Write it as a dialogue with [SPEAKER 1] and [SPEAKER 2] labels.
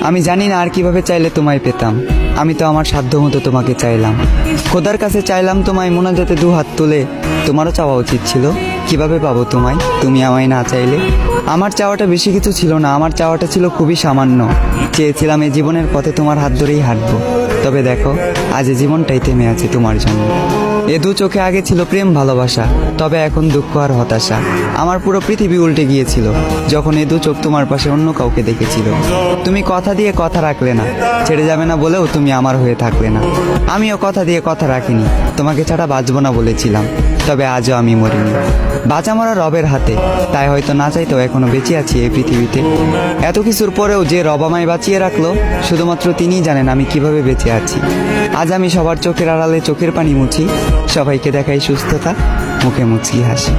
[SPEAKER 1] আমি জানি না আর কিভাবে চাইলে তোমায় পেতাম। আমি তো আমার সাধ্য মতো তোমাকে চাইলাম, খোদার কাছে চাইলাম তোমায় মোনাজাতে দু হাত তুলে। তোমারও চাওয়া উচিত ছিল। কিভাবে পাবো তোমায়, তুমি আমায় না চাইলে? আমার চাওয়াটা বেশি কিছু ছিল না, আমার চাওয়াটা ছিল খুবই সামান্য। চেয়েছিলাম এই জীবনের পথে তোমার হাত ধরেই হাঁটবো। তবে দেখো, আজ এই জীবনটাই থেমে আছে তোমার জন্য। এ দু চোখে আগে ছিল প্রেম ভালোবাসা, তবে এখন দুঃখ আর হতাশা। আমার পুরো পৃথিবী উল্টে গিয়েছিল যখন এ দু চোখ তোমার পাশে অন্য কাউকে দেখেছিল। তুমি কথা দিয়ে কথা রাখলে না, ছেড়ে যাবে না বলেও তুমি আমার হয়ে থাকলে না। আমিও কথা দিয়ে কথা রাখিনি, তোমাকে ছাড়া বাঁচবো না বলেছিলাম। তবে আজও আমি মরিনি, বাঁচা মরা রবের হাতে। তাই হয়তো না চাইতেও এখনো বেঁচে আছি এই পৃথিবীতে। এত কিছুর পরেও যে রব আমায় বাঁচিয়ে রাখলো, শুধুমাত্র তিনিই জানেন আমি কিভাবে বেঁচে আছি। আজ আমি সবার চোখের আড়ালে চোখের পানি মুছি, সবাইকে দেখাই সুস্থতা, মুখে মুচকি হাসি।